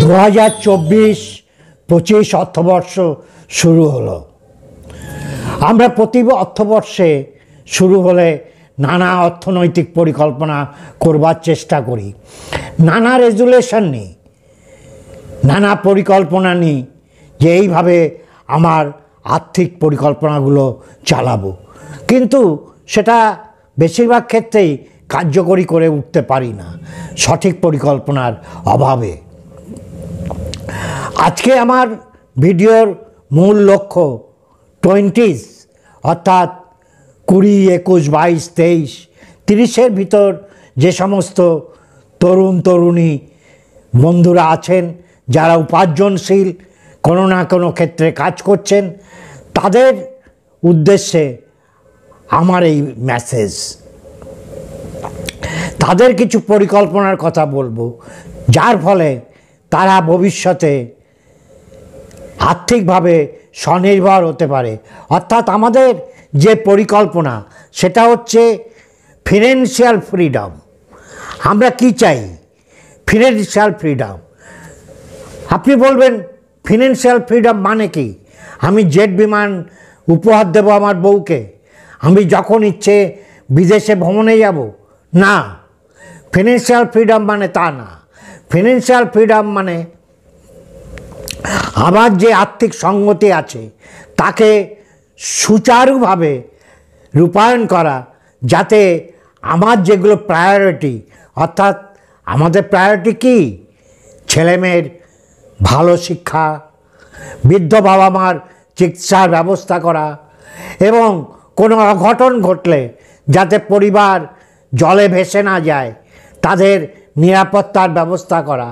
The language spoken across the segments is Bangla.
2024-25 অর্থবর্ষ শুরু হলো। আমরা প্রতি অর্থবর্ষে শুরু হলে নানা অর্থনৈতিক পরিকল্পনা করবার চেষ্টা করি, নানা রেজুলেশন নিই, নানা পরিকল্পনা নিই যে এইভাবে আমার আর্থিক পরিকল্পনাগুলো চালাবো, কিন্তু সেটা বেশিরভাগ ক্ষেত্রেই কার্যকরী করে উঠতে পারি না সঠিক পরিকল্পনার অভাবে। আজকে আমার ভিডিওর মূল লক্ষ্য 20s অর্থাৎ 20, 21, 22, 23, 30-এর ভিতর যে সমস্ত তরুণ তরুণী বন্ধুরা আছেন যারা উপার্জনশীল, কোনো না কোনো ক্ষেত্রে কাজ করছেন, তাদের উদ্দেশ্যে আমার এই মেসেজ। তাদের কিছু পরিকল্পনার কথা বলবো, যার ফলে তারা ভবিষ্যতে আর্থিকভাবে স্বনির্ভর হতে পারে। অর্থাৎ আমাদের যে পরিকল্পনা সেটা হচ্ছে ফিনান্সিয়াল ফ্রিডম। আমরা কি চাই? Financial freedom. আপনি বলবেন ফিনান্সিয়াল ফ্রিডম মানে কি? আমি জেট বিমান উপহার দেব আমার বউকে, আমি যখন ইচ্ছে বিদেশে ভ্রমণে যাব? না, ফিনান্সিয়াল ফ্রিডম মানে তা না। ফিনান্সিয়াল ফ্রিডম মানে আমার যে আর্থিক সঙ্গতি আছে তাকে সুচারুভাবে রূপায়ণ করা, যাতে আমার যেগুলো প্রায়োরিটি, অর্থাৎ আমাদের প্রায়োরিটি কি? ছেলেমেয়ের ভালো শিক্ষা, বৃদ্ধ বাবা মার চিকিৎসার ব্যবস্থা করা, এবং কোনো অঘটন ঘটলে যাতে পরিবার জলে ভেসে না যায় তাদের নিরাপত্তার ব্যবস্থা করা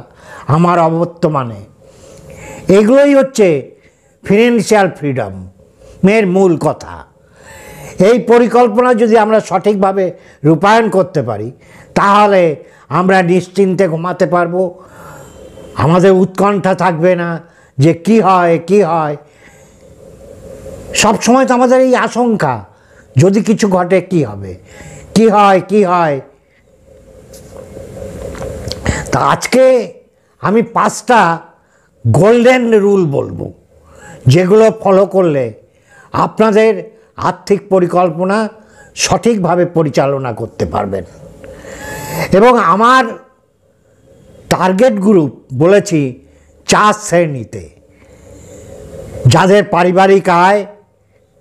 আমার অবর্তমানে। এগুলোই হচ্ছে ফিনান্সিয়াল ফ্রিডমের মূল কথা। এই পরিকল্পনা যদি আমরা সঠিকভাবে রূপায়ণ করতে পারি তাহলে আমরা নিশ্চিন্তে ঘুমাতে পারবো, আমাদের উৎকণ্ঠা থাকবে না যে কি হয়। সবসময় তো আমাদের এই আশঙ্কা, যদি কিছু ঘটে কি হবে, কি হয়। তা আজকে আমি 5টা গোল্ডেন রুল বলবো, যেগুলো ফলো করলে আপনাদের আর্থিক পরিকল্পনা সঠিকভাবে পরিচালনা করতে পারবেন। এবং আমার টার্গেট গ্রুপ বলেছি 4 শ্রেণীতে: যাদের পারিবারিক আয়,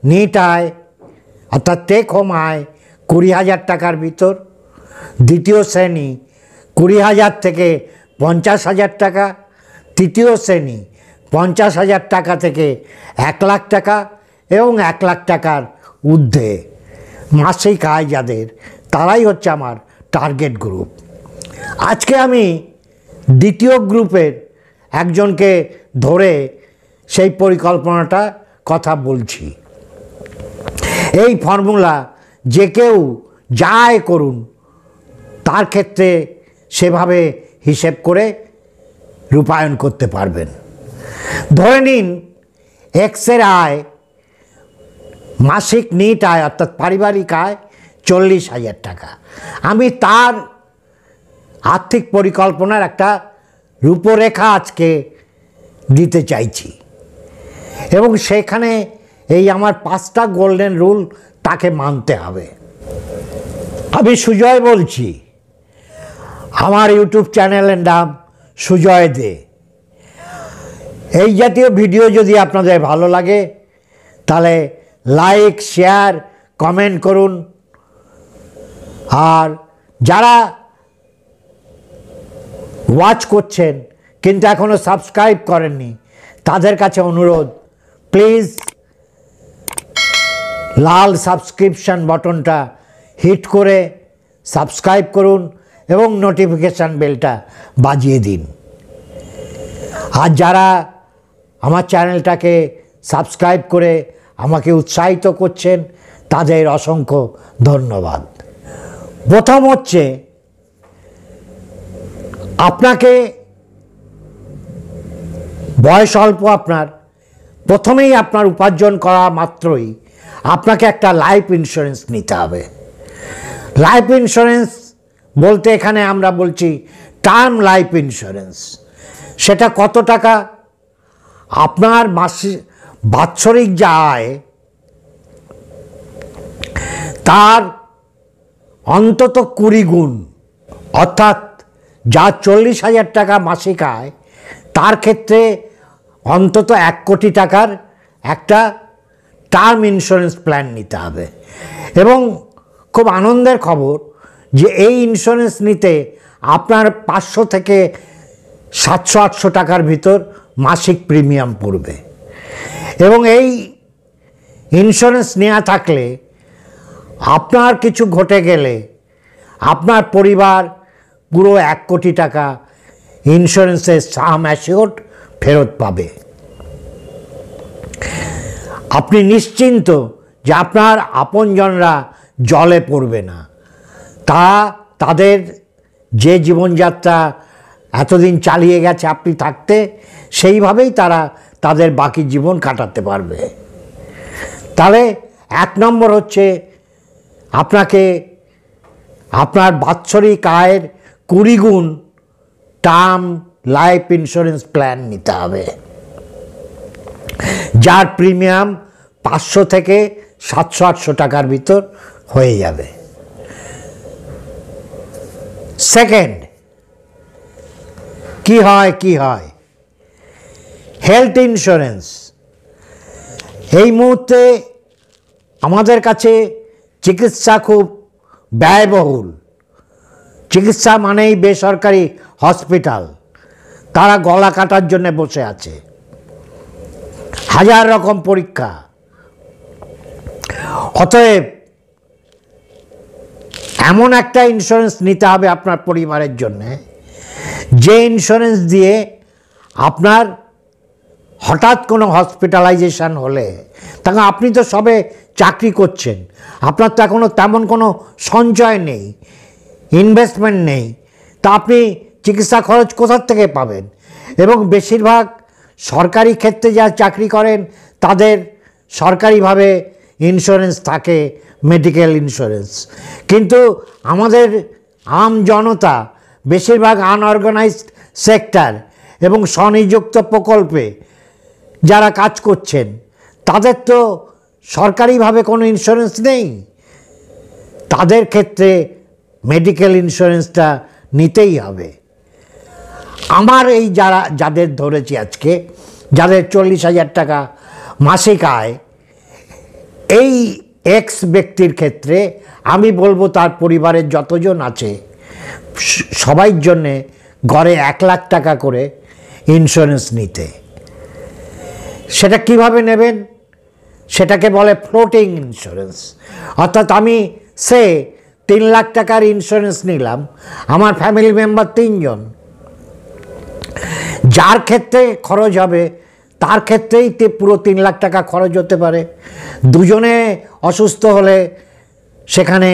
নিট আয় অর্থাৎ টেক হোম আয় 20,000 টাকার ভিতর; দ্বিতীয় শ্রেণী 20,000 থেকে 50,000 টাকা; তৃতীয় শ্রেণী 50,000 টাকা থেকে 1 লাখ টাকা; এবং 1 লাখ টাকার ঊর্ধ্বে মাসিক আয় যাদের, তারাই হচ্ছে আমার টার্গেট গ্রুপ। আজকে আমি দ্বিতীয় গ্রুপের একজনকে ধরে সেই পরিকল্পনাটা কথা বলছি। এই ফর্মুলা যে কেউ যাই করুন তার ক্ষেত্রে সেভাবে হিসেব করে রূপায়ণ করতে পারবেন। ধরে নিন এক্সের আয়, মাসিক নিট আয় অর্থাৎ পারিবারিক আয় 40,000 টাকা। আমি তার আর্থিক পরিকল্পনার একটা রূপরেখা আজকে দিতে চাইছি, এবং সেখানে এই আমার 5টা গোল্ডেন রুল তাকে মানতে হবে। আমি সুজয় বলছি, আমার ইউটিউব চ্যানেলের নাম সুজয় দে। এই জাতীয় ভিডিও যদি আপনাদের ভালো লাগে তাহলে লাইক, শেয়ার, কমেন্ট করুন। আর যারা ওয়াচ করছেন কিন্তু এখনও সাবস্ক্রাইব করেননি, তাদের কাছে অনুরোধ, প্লিজ লাল সাবস্ক্রিপশন বাটনটা হিট করে সাবস্ক্রাইব করুন এবং নোটিফিকেশান বেলটা বাজিয়ে দিন। আর যারা আমার চ্যানেলটাকে সাবস্ক্রাইব করে আমাকে উৎসাহিত করছেন তাদের অসংখ্য ধন্যবাদ। প্রথম হচ্ছে, আপনাকে বয়স অল্প, আপনার প্রথমেই আপনার উপার্জন করা মাত্রই আপনাকে একটা লাইফ ইন্স্যুরেন্স নিতে হবে। লাইফ ইন্স্যুরেন্স বলতে এখানে আমরা বলছি টার্ম লাইফ ইন্স্যুরেন্স, সেটা কত টাকা? আপনার বাৎসরিক যা আয় তার অন্তত 20 গুণ, অর্থাৎ যা 40,000 টাকা মাসিক আয় তার ক্ষেত্রে অন্তত 1 কোটি টাকার একটা টার্ম ইন্স্যুরেন্স প্ল্যান নিতে হবে। এবং খুব আনন্দের খবর যে এই ইন্স্যুরেন্স নিতে আপনার 500 থেকে 700-800 টাকার ভিতর মাসিক প্রিমিয়াম পড়বে। এবং এই ইন্স্যুরেন্স নেওয়া থাকলে আপনার কিছু ঘটে গেলে আপনার পরিবার পুরো 1 কোটি টাকা ইন্স্যুরেন্সের সাম অ্যাসিওর্ড ফেরত পাবে। আপনি নিশ্চিন্ত যে আপনার আপনজনরা জলে পড়বে না, তাদের যে জীবনযাত্রা এতদিন চালিয়ে গেছে আপনি থাকতে, সেইভাবেই তারা তাদের বাকি জীবন কাটাতে পারবে। তাহলে 1 নম্বর হচ্ছে আপনাকে আপনার বাৎসরিক আয়ের 20 গুণ টার্ম লাইফ ইন্স্যুরেন্স প্ল্যান নিতে হবে, যার প্রিমিয়াম 500 থেকে 700-800 টাকার ভিতর হয়ে যাবে। সেকেন্ড, কি হয় হেলথ ইন্স্যুরেন্স। এই মুহূর্তে আমাদের কাছে চিকিৎসা খুব ব্যয়বহুল। চিকিৎসা মানেই বেসরকারি হসপিটাল, তারা গলা কাটার জন্য বসে আছে, 1000 রকম পরীক্ষা। অতএব এমন একটা ইন্স্যুরেন্স নিতে হবে আপনার পরিবারের জন্য, যে ইন্স্যুরেন্স দিয়ে আপনার হঠাৎ কোনো হসপিটালাইজেশন হলে, তখন আপনি তো সবে চাকরি করছেন, আপনার তো এখনও তেমন কোনো সঞ্চয় নেই, ইনভেস্টমেন্ট নেই, তা আপনি চিকিৎসা খরচ কোথার থেকে পাবেন? এবং বেশিরভাগ সরকারি ক্ষেত্রে যা চাকরি করেন তাদের সরকারিভাবে ইন্স্যুরেন্স থাকে, মেডিকেল ইন্স্যুরেন্স। কিন্তু আমাদের আম জনতা, বেশিরভাগ আনঅর্গানাইজড সেক্টর এবং স্বনিযুক্ত প্রকল্পে যারা কাজ করছেন, তাদের তো সরকারিভাবে কোনো ইন্স্যুরেন্স নেই। তাদের ক্ষেত্রে মেডিকেল ইন্স্যুরেন্সটা নিতেই হবে। আমার এই যাদের ধরেছি আজকে, যাদের 40,000 টাকা মাসিক আয়, এই এক্স ব্যক্তির ক্ষেত্রে আমি বলবো তার পরিবারের যতজন আছে সবাইর জন্যে গড়ে 1 লাখ টাকা করে ইন্স্যুরেন্স নিতে। সেটা কিভাবে নেবেন? সেটাকে বলে ফ্লোটিং ইন্স্যুরেন্স। অর্থাৎ আমি 3 লাখ টাকার ইন্স্যুরেন্স নিলাম, আমার ফ্যামিলি মেম্বার 3 জন, যার ক্ষেত্রে খরচ হবে তার ক্ষেত্রেই পুরো 3 লাখ টাকা খরচ হতে পারে। দুজনে অসুস্থ হলে সেখানে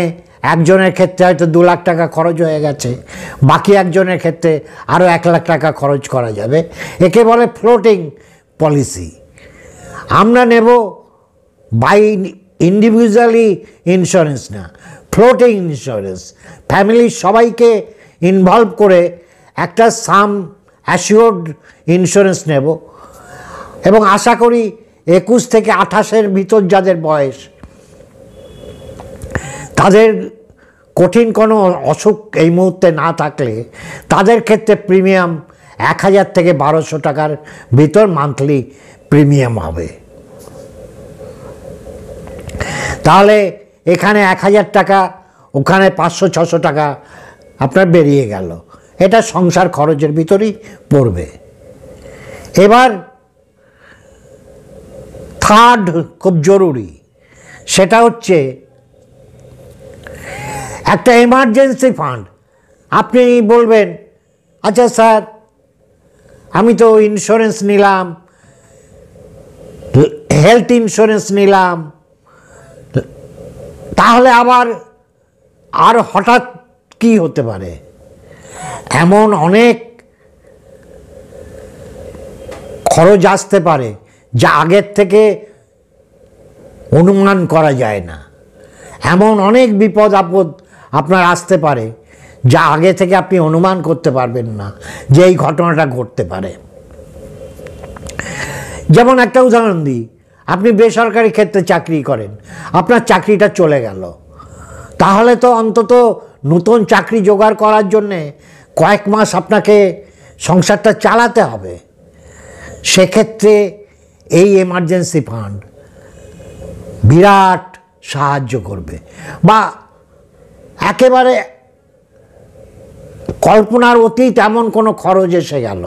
একজনের ক্ষেত্রে হয়তো 2 লাখ টাকা খরচ হয়ে গেছে, বাকি একজনের ক্ষেত্রে আরও 1 লাখ টাকা খরচ করা যাবে। একে বলে ফ্লোটিং পলিসি। আমরা নেব বাই ইন্ডিভিজুয়ালি ইন্স্যুরেন্স না, ফ্লোটিং ইন্স্যুরেন্স। ফ্যামিলির সবাইকে ইনভলভ করে একটা সাম অ্যাসিওর্ড ইন্স্যুরেন্স নেব। এবং আশা করি 21 থেকে 28-এর ভিতর যাদের বয়স, তাদের কঠিন কোনো অসুখ এই মুহূর্তে না থাকলে তাদের ক্ষেত্রে প্রিমিয়াম 1000 থেকে 1200 টাকার ভিতর মান্থলি প্রিমিয়াম হবে। তাহলে এখানে 1000 টাকা, ওখানে 500-600 টাকা আপনার বেরিয়ে গেল। এটা সংসার খরচের ভিতরেই পড়বে। এবার থার্ড খুব জরুরি, সেটা হচ্ছে একটা এমার্জেন্সি ফান্ড। আপনি বলবেন, আচ্ছা স্যার, আমি তো ইন্স্যুরেন্স নিলাম, হেলথ ইন্স্যুরেন্স নিলাম, তাহলে আর হঠাৎ কি হতে পারে? এমন অনেক খরচ আসতে পারে যা আগের থেকে অনুমান করা যায় না। এমন অনেক বিপদ আপদ আপনার আসতে পারে যা আগে থেকে আপনি অনুমান করতে পারবেন না যে এই ঘটনাটা ঘটতে পারে। যেমন একটা উদাহরণ দিই, আপনি বেসরকারি ক্ষেত্রে চাকরি করেন, আপনার চাকরিটা চলে গেল, তাহলে তো অন্তত নতুন চাকরি জোগাড় করার জন্যে কয়েক মাস আপনাকে সংসারটা চালাতে হবে। সেক্ষেত্রে এই এমার্জেন্সি ফান্ড বিরাট সাহায্য করবে। বা একেবারে কল্পনার অতীত এমন কোনো খরচ এসে গেল,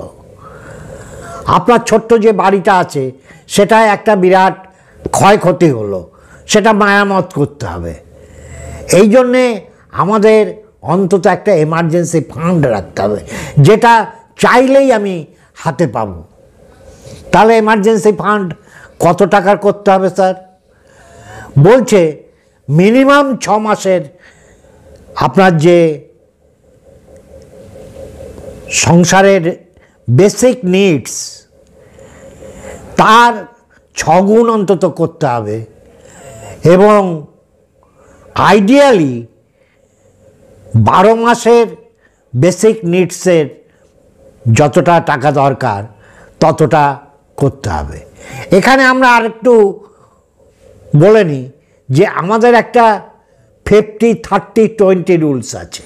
আপনার ছোট্ট যে বাড়িটা আছে সেটায় একটা বিরাট ক্ষয়ক্ষতি হলো, সেটা মেরামত করতে হবে। এই জন্যে আমাদের অন্তত একটা এমার্জেন্সি ফান্ড রাখতে হবে, যেটা চাইলেই আমি হাতে পাব। তাহলে এমার্জেন্সি ফান্ড কত টাকার করতে হবে স্যার? বলছে মিনিমাম 6 মাসের আপনার যে সংসারের বেসিক নিডস তার 6 গুণ অন্তত করতে হবে, এবং আইডিয়ালি 12 মাসের বেসিক নিডসের যতটা টাকা দরকার ততটা করতে হবে। এখানে আমরা আরেকটু বলে নিই যে আমাদের একটা 50-30-20 রুলস আছে।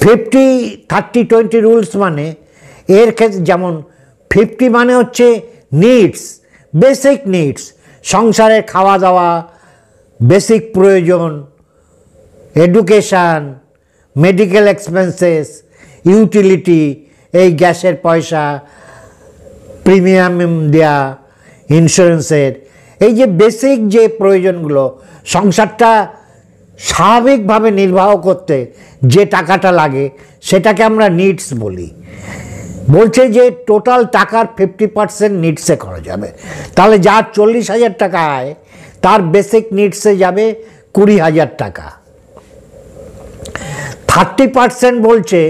50-30-20 রুলস মানে এর ক্ষেত্রে যেমন 50 মানে হচ্ছে নিডস, বেসিক নিডস, সংসারের খাওয়া দাওয়া, বেসিক প্রয়োজন, এডুকেশান, মেডিকেল এক্সপেন্সেস, ইউটিলিটি, এই গ্যাসের পয়সা, প্রিমিয়াম দেয়া, ইন্স্যুরেন্সের, এই যে বেসিক যে প্রয়োজনগুলো সংসারটা স্বাভাবিকভাবে নির্বাহ করতে যে টাকাটা লাগে সেটাকে আমরা নিডস বলি। বলছে যে টোটাল টাকার 50% নিডসে খরচ হবে। তাহলে যার 40,000 টাকা আয় তার বেসিক নিডসে যাবে 20,000 টাকা। 30% বলছে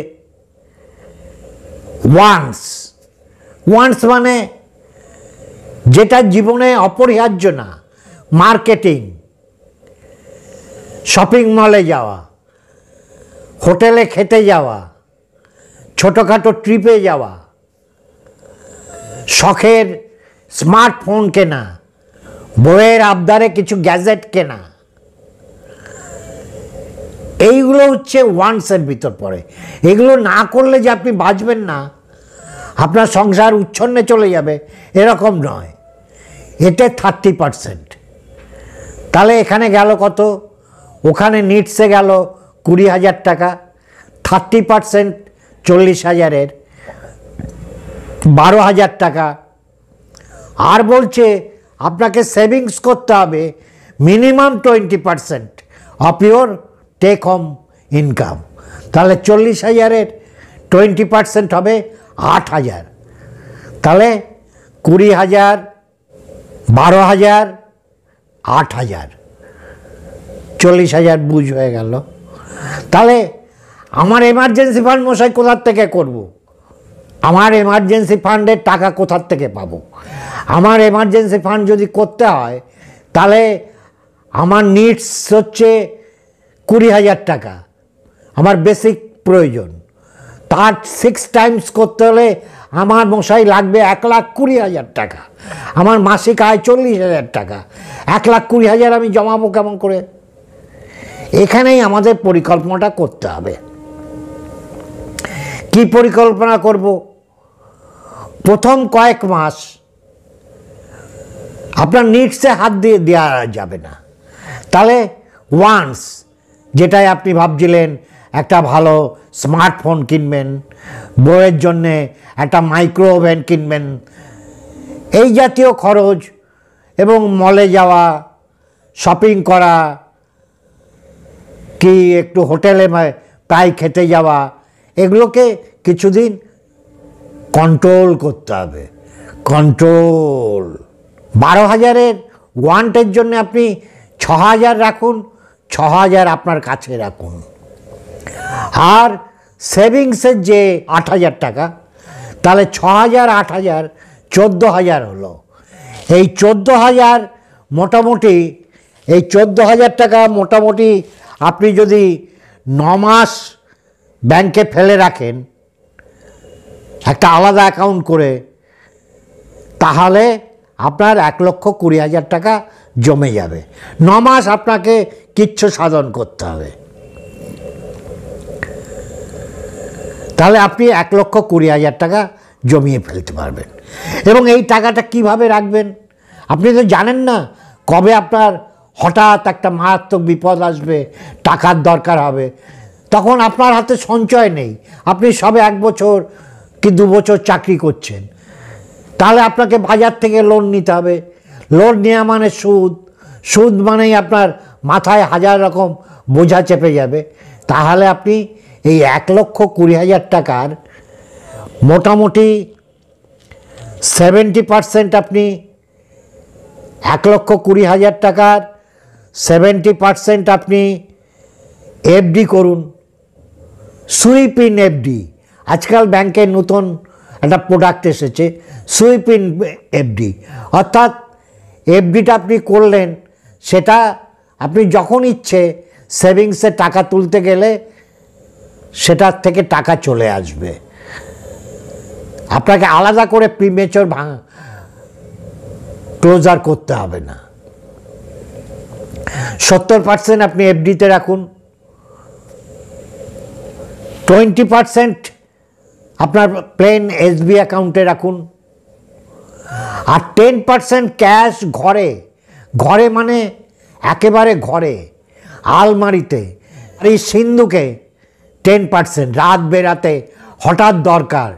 ওয়ান্টস মানে যেটা জীবনে অপরিহার্য না, মার্কেটিং, শপিং মলে যাওয়া, হোটেলে খেতে যাওয়া, ছোটোখাটো ট্রিপে যাওয়া, শখের স্মার্টফোন কেনা, বইয়ের আবদারে কিছু গ্যাজেট কেনা, এইগুলো হচ্ছে ওয়ান্টসের ভিতর পড়ে। এগুলো না করলে যে আপনি বাঁচবেন না, আপনার সংসার উচ্ছন্নে চলে যাবে এরকম নয়, এটা 30%। তাহলে এখানে গেল কত? ওখানে নিডসে গেল 20,000 টাকা, 30% 40,000-এর 12,000 টাকা। আর বলছে আপনাকে সেভিংস করতে হবে minimum 20% of your take home income. তাহলে 40,000-এর 20% হবে 8,000। তাহলে 20,000, 12,000, 8,000, 40,000 বুঝ হয়ে গেল। তাহলে আমার এমার্জেন্সি ফান্ড মশাই কোথার থেকে করব? আমার এমার্জেন্সি ফান্ডের টাকা কোথার থেকে পাবো? আমার এমার্জেন্সি ফান্ড যদি করতে হয় তাহলে আমার নিডস হচ্ছে 20,000 টাকা, আমার বেসিক প্রয়োজন। তার 6 টাইমস করতে হলে আমার মশাই লাগবে 1,20,000 টাকা। আমার মাসিক আয় 40,000 টাকা, 1,20,000 আমি জমাবো কেমন করে? এখানেই আমাদের পরিকল্পনাটা করতে হবে। কি পরিকল্পনা করব? প্রথম কয়েক মাস আপনার নিডসে হাত দিয়ে দেওয়া যাবে না। তাহলে ওয়ান্স, যেটাই আপনি ভাবছিলেন একটা ভালো স্মার্টফোন কিনবেন, বইয়ের জন্যে একটা মাইক্রো ওভেন কিনবেন, এই জাতীয় খরচ, এবং মলে যাওয়া, শপিং করা, কি একটু হোটেলে প্রায় খেতে যাওয়া, এগুলোকে কিছুদিন কন্ট্রোল করতে হবে। কন্ট্রোল। 12,000-এর ওয়ান্টের জন্য আপনি 6,000 রাখুন, 6,000 আপনার কাছে রাখুন। আর সেভিংসের যে 8,000 টাকা, তাহলে 6,000, 8,000, 14,000 হলো। এই 14,000 মোটামুটি, এই 14,000 টাকা মোটামুটি আপনি যদি 9 মাস ব্যাংকে ফেলে রাখেন একটা আলাদা অ্যাকাউন্ট করে, তাহলে আপনার 1,20,000 টাকা জমে যাবে। 9 মাস আপনাকে কিচ্ছু সাধন করতে হবে, তাহলে আপনি 1,20,000 টাকা জমিয়ে ফেলতে পারবেন। এবং এই টাকাটা কিভাবে রাখবেন? আপনি তো জানেন না কবে আপনার হঠাৎ একটা মারাত্মক বিপদ আসবে, টাকার দরকার হবে, তখন আপনার হাতে সঞ্চয় নেই। আপনি সবে 1 বছর কি 2 বছর চাকরি করছেন, তাহলে আপনাকে বাজার থেকে লোন নিতে হবে। লোন নেওয়া মানে সুদ, সুদ মানেই আপনার মাথায় 1000 রকম বোঝা চেপে যাবে। তাহলে আপনি এই 1,20,000 টাকার মোটামুটি 70% আপনি 1,20,000 টাকার 70% আপনি এফডি করুন, সুইপ ইন এফডি। আজকাল ব্যাংকের নতুন একটা প্রোডাক্ট এসেছে সুইপ ইন এফডি, অর্থাৎ এফডিটা আপনি করলেন, সেটা আপনি যখন ইচ্ছে সেভিংসে টাকা তুলতে গেলে সেটার থেকে টাকা চলে আসবে। আপনাকে আলাদা করে প্রিমেচর ক্লোজার করতে হবে না। 70% আপনি এফডিতে রাখুন, 20% আপনার প্লেন এসবি অ্যাকাউন্টে রাখুন, আর 10% ক্যাশ ঘরে। ঘরে মানে একেবারে ঘরে, আলমারিতে, এই সিন্ধুকে 10%। রাত বেরাতে হঠাৎ দরকার,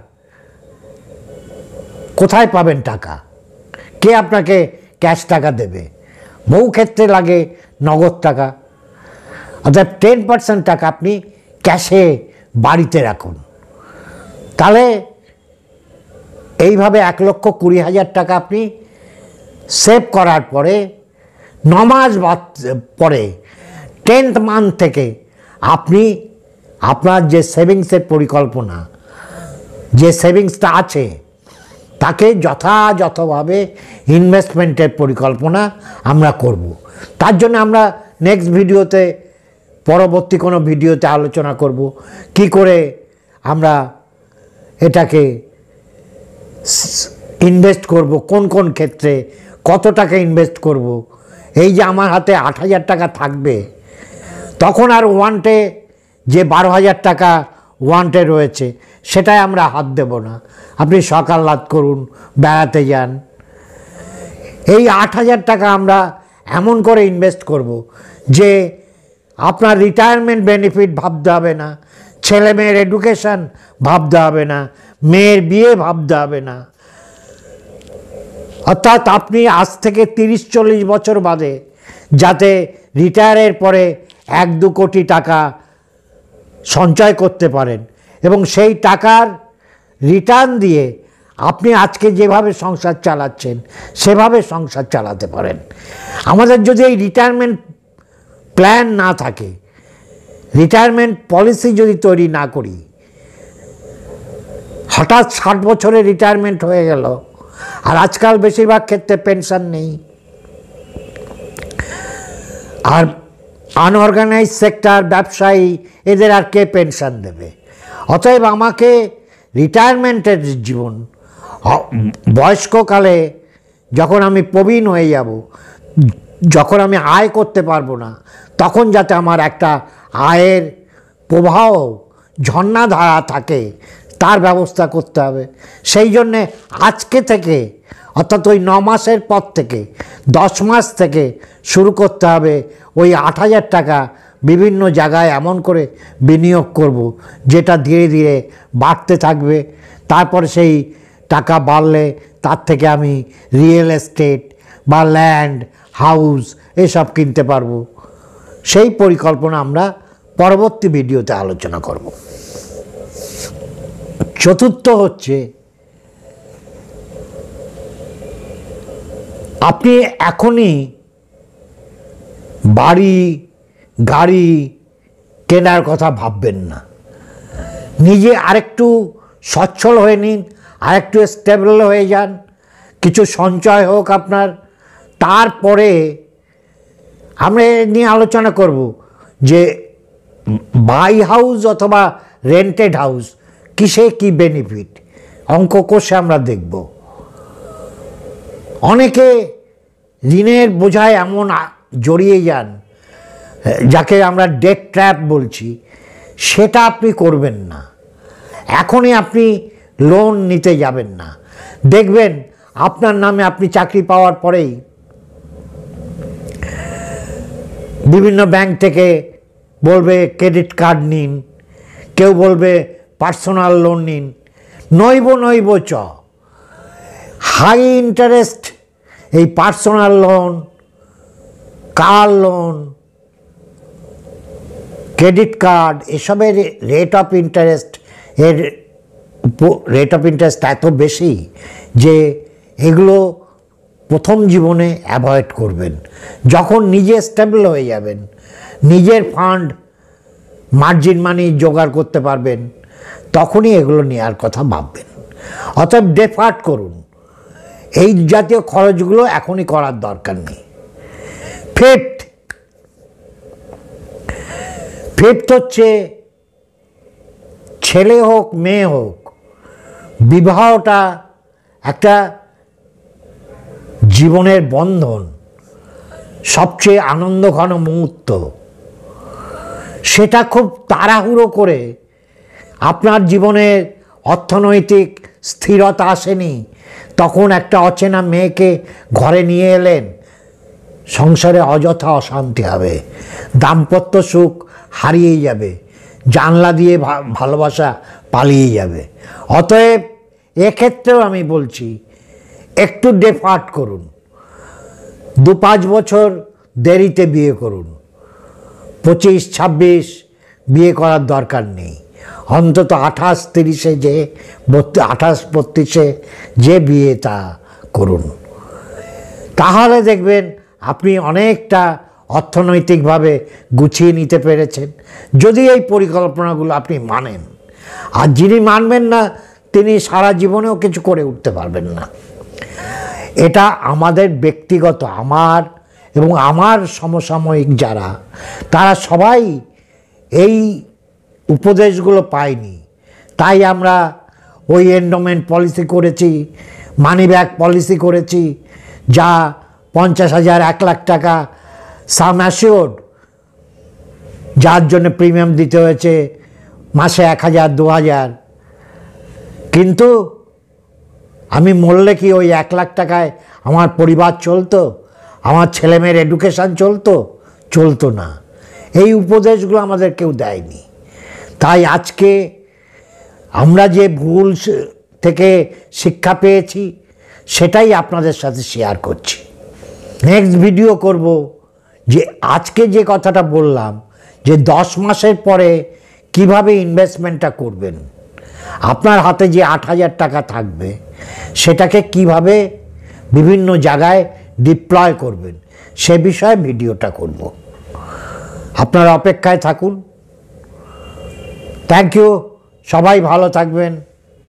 কোথায় পাবেন টাকা? কে আপনাকে ক্যাশ টাকা দেবে? বহু ক্ষেত্রে লাগে নগদ টাকা। অর্থাৎ 10% টাকা আপনি ক্যাশে বাড়িতে রাখুন। তাহলে এইভাবে 1,20,000 টাকা আপনি সেভ করার পরে 9 মাস পরে 10th মান্থ থেকে আপনি আপনার যে সেভিংসের পরিকল্পনা, যে সেভিংসটা আছে, তাকে যথাযথভাবে ইনভেস্টমেন্টের পরিকল্পনা আমরা করব। তার জন্য আমরা নেক্সট ভিডিওতে, পরবর্তী কোনো ভিডিওতে আলোচনা করব কি করে আমরা এটাকে ইনভেস্ট করব, কোন কোন ক্ষেত্রে কত টাকা ইনভেস্ট করব। এই যে আমার হাতে 8,000 টাকা থাকবে, তখন আর ওয়ান্টে যে 12,000 টাকা ওয়ান্টে রয়েছে সেটাই আমরা হাত দেব না। আপনি সকাল রাত করুন, বেড়াতে যান, এই 8,000 টাকা আমরা এমন করে ইনভেস্ট করব যে আপনার রিটায়ারমেন্ট বেনিফিট ভাবতে হবে না, ছেলে মেয়ের এডুকেশন ভাবতে হবে না, মেয়ের বিয়ে ভাবতে হবে না। অর্থাৎ আপনি আজ থেকে 30-40 বছর বাদে যাতে রিটায়ারের পরে 1-2 কোটি টাকা সঞ্চয় করতে পারেন এবং সেই টাকার রিটার্ন দিয়ে আপনি আজকে যেভাবে সংসার চালাচ্ছেন সেভাবে সংসার চালাতে পারেন। আমাদের যদি এই রিটায়ারমেন্ট প্ল্যান না থাকে, রিটায়ারমেন্ট পলিসি যদি তৈরি না করি, হঠাৎ 60 বছরে রিটায়ারমেন্ট হয়ে গেল, আর আজকাল বেশিরভাগ ক্ষেত্রে পেনশন নেই, আর আনঅর্গানাইজ সেক্টর, ব্যবসায়ী, এদের আর কে পেনশন দেবে? অতএব আমাকে রিটায়ারমেন্টের জীবন, বয়স্ককালে যখন আমি প্রবীণ হয়ে যাব, যখন আমি আয় করতে পারবো না, তখন যাতে আমার একটা আয়ের প্রবাহ ঝর্ণাধারা থাকে, তার ব্যবস্থা করতে হবে। সেই জন্যে আজকে থেকে, অর্থাৎ ওই 9 মাসের পর থেকে 10 মাস থেকে শুরু করতে হবে ওই 8,000 টাকা বিভিন্ন জায়গায় এমন করে বিনিয়োগ করব যেটা ধীরে ধীরে বাড়তে থাকবে। তারপরে সেই টাকা বাড়লে তার থেকে আমি রিয়েল এস্টেট বা ল্যান্ড, হাউস এসব কিনতে পারবো। সেই পরিকল্পনা আমরা পরবর্তী ভিডিওতে আলোচনা করব। চতুর্থ হচ্ছে, আপনি এখনই বাড়ি গাড়ি কেনার কথা ভাববেন না। নিজে আরেকটু সচ্ছল হয়ে নিন, আরেকটু স্টেবল হয়ে যান, কিছু সঞ্চয় হোক আপনার। তারপরে আমরা নিয়ে আলোচনা করব যে বাই হাউস অথবা রেন্টেড হাউস কিসে কি বেনিফিট অঙ্ক কষে আমরা দেখব। অনেকে ঋণের বোঝায় এমন জড়িয়ে যান যাকে আমরা ডেট ট্র্যাপ বলছি, সেটা আপনি করবেন না। এখনই আপনি লোন নিতে যাবেন না। দেখবেন আপনার নামে আপনি চাকরি পাওয়ার পরেই বিভিন্ন ব্যাংক থেকে বলবে ক্রেডিট কার্ড নিন, কেউ বলবে পার্সোনাল লোন নিন। নইব চ হাই ইন্টারেস্ট এই personal loan, car loan, credit card এসবের রেট অফ ইন্টারেস্ট এত বেশি যে এগুলো প্রথম জীবনে অ্যাভয়েড করবেন। যখন নিজে স্টেবল হয়ে যাবেন, নিজের ফান্ড মার্জিন মানি জোগাড় করতে পারবেন, তখনই এগুলো নেওয়ার কথা ভাববেন। অতএব ডেফার্ট করুন, এই জাতীয় খরচগুলো এখনই করার দরকার নেই। ফিফথ হচ্ছে ছেলে হোক মেয়ে হোক, বিবাহটা একটা জীবনের বন্ধন, সবচেয়ে আনন্দঘন মুহূর্ত। সেটা খুব তাড়াহুড়ো করে আপনার জীবনের অর্থনৈতিক স্থিরতা আসেনি, তখন একটা অচেনা মেয়েকে ঘরে নিয়ে এলেন, সংসারে অযথা অশান্তি হবে, দাম্পত্য সুখ হারিয়ে যাবে, জানলা দিয়ে ভালোবাসা পালিয়ে যাবে। অতএব এক্ষেত্রেও আমি বলছি একটু ডেফার্ট করুন, 2-5 বছর দেরিতে বিয়ে করুন। 25-26 বিয়ে করার দরকার নেই, অন্তত 28-30-এ যে 28-32-এ যে বিয়েটা করুন। তাহলে দেখবেন আপনি অনেকটা অর্থনৈতিকভাবে গুছিয়ে নিতে পেরেছেন, যদি এই পরিকল্পনাগুলো আপনি মানেন। আর যিনি মানবেন না তিনি সারা জীবনেও কিছু করে উঠতে পারবেন না। এটা আমাদের ব্যক্তিগত, আমার এবং আমার সমসাময়িক যারা, তারা সবাই এই উপদেশগুলো পায়নি। তাই আমরা ওই এন্ডোমেন্ট পলিসি করেছি, মানি ব্যাক পলিসি করেছি, যা 50,000 1 লাখ টাকা সাম অ্যাসিওর্ড, যার জন্য প্রিমিয়াম দিতে হয়েছে মাসে 1,000-2,000। কিন্তু আমি মরলে কি ওই 1 লাখ টাকায় আমার পরিবার চলতো? আমার ছেলেমেয়ের এডুকেশান চলতো না। এই উপদেশগুলো আমাদের কেউ দেয়নি। তাই আজকে আমরা যে ভুল থেকে শিক্ষা পেয়েছি সেটাই আপনাদের সাথে শেয়ার করছি। নেক্সট ভিডিও করব যে আজকে যে কথাটা বললাম, যে 10 মাসের পরে কিভাবে ইনভেস্টমেন্টটা করবেন, আপনার হাতে যে 8,000 টাকা থাকবে সেটাকে কিভাবে বিভিন্ন জায়গায় ডিপ্লয় করবেন, সে বিষয়ে ভিডিওটা করব। আপনারা অপেক্ষায় থাকুন। থ্যাংক ইউ, সবাই ভালো থাকবেন।